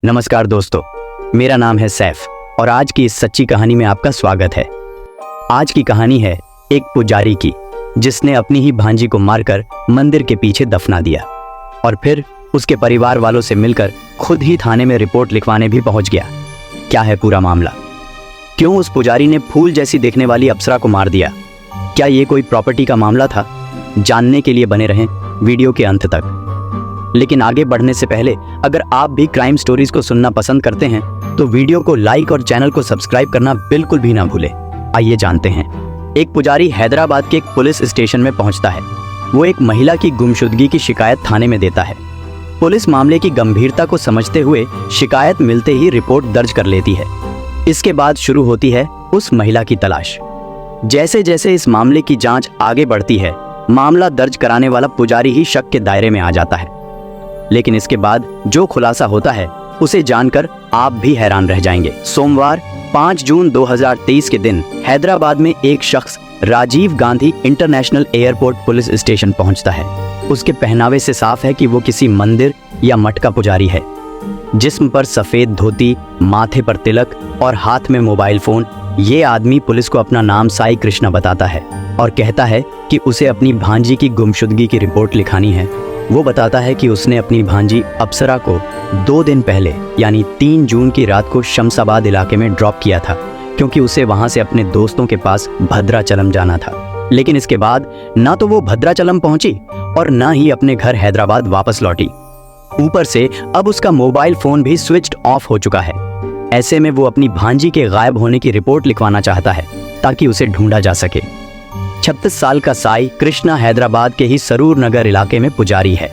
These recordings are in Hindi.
नमस्कार दोस्तों, मेरा नाम है सैफ और आज की इस सच्ची कहानी में आपका स्वागत है। आज की कहानी है एक पुजारी की, जिसने अपनी ही भांजी को मारकर मंदिर के पीछे दफना दिया और फिर उसके परिवार वालों से मिलकर खुद ही थाने में रिपोर्ट लिखवाने भी पहुंच गया। क्या है पूरा मामला? क्यों उस पुजारी ने फूल जैसी देखने वाली अप्सरा को मार दिया? क्या ये कोई प्रॉपर्टी का मामला था? जानने के लिए बने रहें वीडियो के अंत तक। लेकिन आगे बढ़ने से पहले अगर आप भी क्राइम स्टोरीज को सुनना पसंद करते हैं तो वीडियो को लाइक और चैनल को सब्सक्राइब करना बिल्कुल भी ना भूलें। आइए जानते हैं। एक पुजारी हैदराबाद के एक पुलिस स्टेशन में पहुंचता है। वो एक महिला की गुमशुदगी की शिकायत थाने में देता है। पुलिस मामले की गंभीरता को समझते हुए शिकायत मिलते ही रिपोर्ट दर्ज कर लेती है। इसके बाद शुरू होती है उस महिला की तलाश। जैसे जैसे इस मामले की जांच आगे बढ़ती है, मामला दर्ज कराने वाला पुजारी ही शक के दायरे में आ जाता है। लेकिन इसके बाद जो खुलासा होता है उसे जानकर आप भी हैरान रह जाएंगे। सोमवार 5 जून 2023 के दिन हैदराबाद में एक शख्स Rajiv Gandhi international airport police station पहुंचता है। उसके पहनावे से साफ है कि वो किसी मंदिर या मठ का पुजारी है। जिस्म पर सफेद धोती, माथे पर तिलक और हाथ में मोबाइल फोन। ये आदमी पुलिस को अपना नाम साई कृष्णा बताता है और कहता है कि उसे अपनी भांजी की गुमशुदगी की रिपोर्ट लिखानी है। वो बताता है कि उसने अपनी भांजी अप्सरा को 2 दिन पहले यानी 3 जून की रात को शमशाबाद इलाके में ड्रॉप किया था, क्योंकि उसे वहां से अपने दोस्तों के पास भद्राचलम जाना था। लेकिन इसके बाद ना तो वो भद्राचलम पहुंची और ना ही अपने घर हैदराबाद वापस लौटी। ऊपर से अब उसका मोबाइल फोन भी स्विच्ड ऑफ हो चुका है। ऐसे में वो अपनी भांजी के गायब होने की रिपोर्ट लिखवाना चाहता है ताकि उसे ढूंढा जा सके। 36 साल का साई कृष्णा हैदराबाद के ही सरूर नगर इलाके में पुजारी है।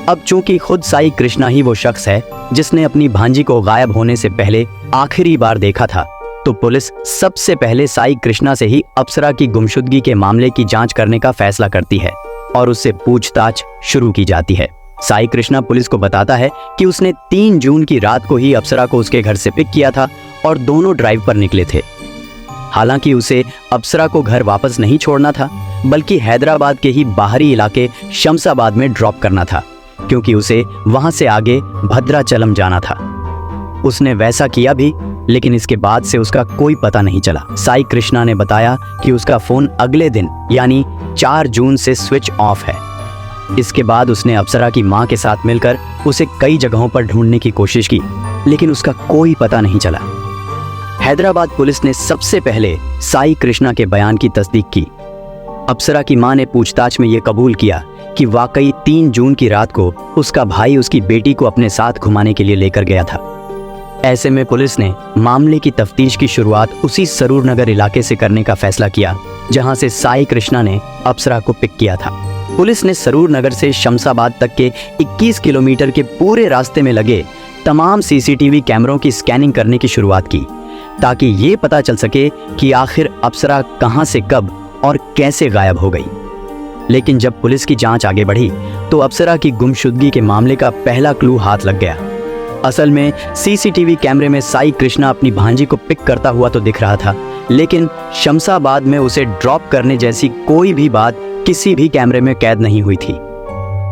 अब चूंकि खुद साई कृष्णा ही वो शख्स है जिसने अपनी भांजी को गायब होने से पहले आखिरी बार देखा था, तो पुलिस सबसे पहले साई कृष्णा से ही अप्सरा की गुमशुदगी के मामले की जांच करने का फैसला करती है और उससे पूछताछ शुरू की जाती है। साई कृष्णा पुलिस को बताता है कि उसने 3 जून की रात को ही अप्सरा को उसके घर से पिक किया था और दोनों ड्राइव पर निकले थे। हालांकि उसे अप्सरा को घर वापस नहीं छोड़ना था, बल्कि हैदराबाद के ही बाहरी इलाके शमशाबाद में ड्रॉप करना था, क्योंकि उसे वहां से आगे भद्राचलम जाना था। उसने वैसा किया भी, लेकिन इसके बाद से उसका कोई पता नहीं चला। साई कृष्णा ने बताया कि उसका फोन अगले दिन यानी 4 जून से स्विच ऑफ है। इसके बाद उसने अप्सरा की मां के साथ मिलकर उसे कई जगहों पर ढूंढने की कोशिश की, लेकिन उसका कोई पता नहीं चला। हैदराबाद पुलिस ने सबसे पहले साई कृष्णा के बयान की तस्दीक की। अप्सरा की मां ने पूछताछ में यह कबूल किया कि वाकई 3 जून की रात को उसका भाई उसकी बेटी को अपने साथ घुमाने के लिए लेकर गया था। ऐसे में पुलिस ने मामले की तफ्तीश की शुरुआत उसी सरूर नगर इलाके से करने का फैसला किया, जहां से साई कृष्णा ने अप्सरा को पिक किया था। पुलिस ने सरूर नगर से शमशाबाद तक के 21 किलोमीटर के पूरे रास्ते में लगे तमाम सीसीटीवी कैमरों की स्कैनिंग करने की शुरुआत की, ताकि ये पता चल सके कि आखिर अप्सरा कहां से कब और कैसे गायब हो गई। लेकिन जब पुलिस की जांच आगे बढ़ी तो अप्सरा की गुमशुदगी के मामले का पहला क्लू हाथ लग गया। असल में सीसीटीवी कैमरे में साई कृष्णा अपनी भांजी को पिक करता हुआ तो दिख रहा था, लेकिन शमशाबाद में उसे ड्रॉप करने जैसी कोई भी बात किसी भी कैमरे में कैद नहीं हुई थी।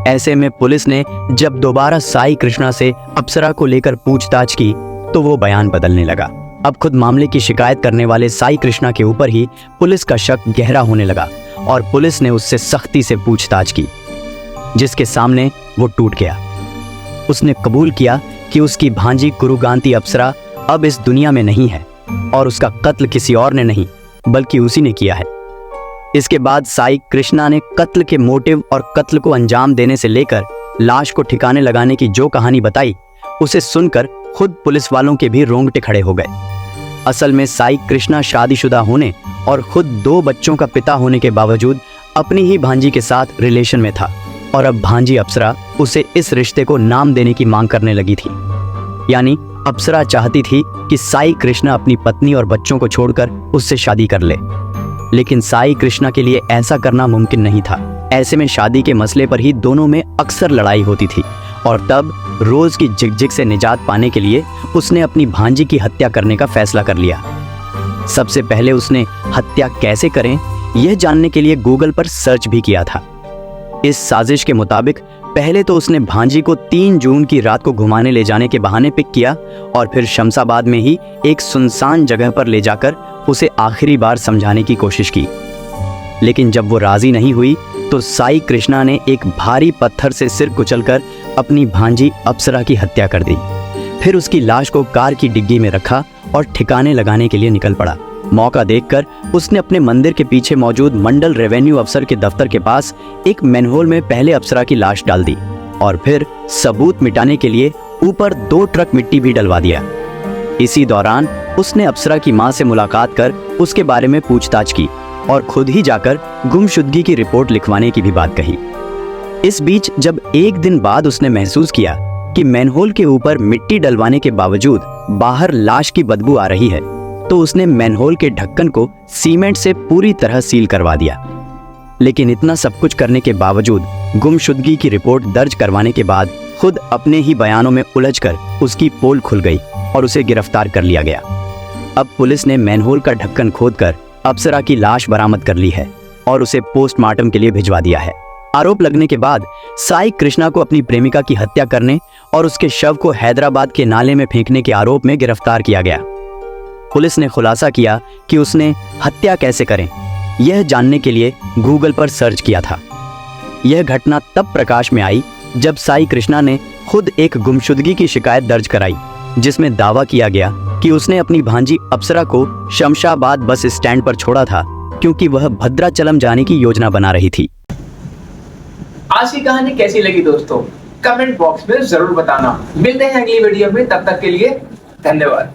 ऐसे में पुलिस ने जब दोबारा साई कृष्णा से अप्सरा को लेकर पूछताछ की तो वो बयान बदलने लगा। अब खुद मामले की शिकायत करने वाले साई कृष्णा के ऊपर ही पुलिस का शक गहरा होने लगा और पुलिस ने उससे सख्ती से पूछताछ की, जिसके सामने वो टूट गया। उसने कबूल किया कि उसकी भांजी कुरुगांती अप्सरा अब इस दुनिया में नहीं है और उसका कत्ल किसी और ने नहीं बल्कि उसी ने किया है। इसके बाद साई कृष्णा ने कत्ल के मोटिव और कत्ल को अंजाम देने से लेकर लाश को ठिकाने लगाने की जो कहानी बताई, उसे सुनकर खुद पुलिस वालों के भी रोंगटे खड़े हो गए। असल में साई कृष्णा शादीशुदा होने और खुद 2 बच्चों का पिता होने के बावजूद अपनी ही भांजी के साथ रिलेशन में था और अब भांजी अप्सरा उसे इस रिश्ते को नाम देने की मांग करने लगी थी। यानी अप्सरा चाहती थी कि साई कृष्णा अपनी पत्नी और बच्चों को छोड़कर उससे शादी कर ले, लेकिन साई कृष्णा के लिए ऐसा करना मुमकिन नहीं था। ऐसे में शादी के मसले पर ही दोनों में अक्सर लड़ाई होती थी और तब रोज की झिकझिक से निजात पाने के लिए उसने अपनी भांजी की हत्या करने का फैसला कर लिया। सबसे पहले उसने हत्या कैसे करें यह जानने के लिए गूगल पर सर्च भी किया था। इस साजिश के मुताबिक पहले तो उसने भांजी को 3 जून की रात को घुमाने ले जाने के बहाने पिक किया और फिर शमशाबाद में ही एक सुनसान जगह पर ले जाकर उसे आखिरी बार समझाने की कोशिश की। लेकिन जब वो राजी नहीं हुई तो साई कृष्णा ने एक भारी पत्थर से सिर कुचलकर अपनी भांजी अप्सरा की हत्या कर दी। फिर उसकी लाश को कार की डिग्गी में रखा और ठिकाने लगाने के लिए निकल पड़ा। मौका देखकर उसने अपने मंदिर के पीछे मौजूद मंडल रेवेन्यू अफसर के दफ्तर के पास एक मैनहोल में पहले अप्सरा की लाश डाल दी और फिर सबूत मिटाने के लिए ऊपर 2 ट्रक मिट्टी भी डलवा दिया। इसी दौरान उसने अप्सरा की मां से मुलाकात कर उसके बारे में पूछताछ की और खुद ही जाकर गुमशुदगी की रिपोर्ट लिखवाने की भी बात कही। इस बीच जब एक दिन बाद उसने महसूस किया कि मैनहोल के ऊपर मिट्टी डलवाने के बावजूद बाहर लाश की बदबू आ रही है, तो उसने मैनहोल के ढक्कन को सीमेंट से पूरी तरह सील करवा दिया। लेकिन इतना सब कुछ करने के बावजूद गुमशुदगी की रिपोर्ट दर्ज करवाने के बाद खुद अपने ही बयानों में उलझकर उसकी पोल खुल गई और उसे गिरफ्तार कर लिया गया। अब पुलिस ने मैनहोल का ढक्कन खोदकर अप्सरा की लाश बरामद कर ली है और उसे पोस्टमार्टम के लिए भिजवा दिया है। आरोप लगने के बाद साई कृष्णा को अपनी प्रेमिका की हत्या करने और उसके शव को हैदराबाद के नाले में फेंकने के आरोप में गिरफ्तार किया गया। पुलिस ने खुलासा किया कि उसने हत्या कैसे करें, यह जानने के लिए गूगल पर सर्च किया था। यह घटना तब प्रकाश में आई जब साई कृष्णा ने खुद एक गुमशुदगी की शिकायत दर्ज कराई, जिसमें दावा किया गया कि उसने अपनी भांजी अप्सरा को शमशाबाद बस स्टैंड पर छोड़ा था क्योंकि वह भद्राचलम जाने की योजना बना रही थी। आज की कहानी कैसी लगी दोस्तों, कमेंट बॉक्स में जरूर बताना। मिलते हैं अगली वीडियो में, तब तक के लिए धन्यवाद।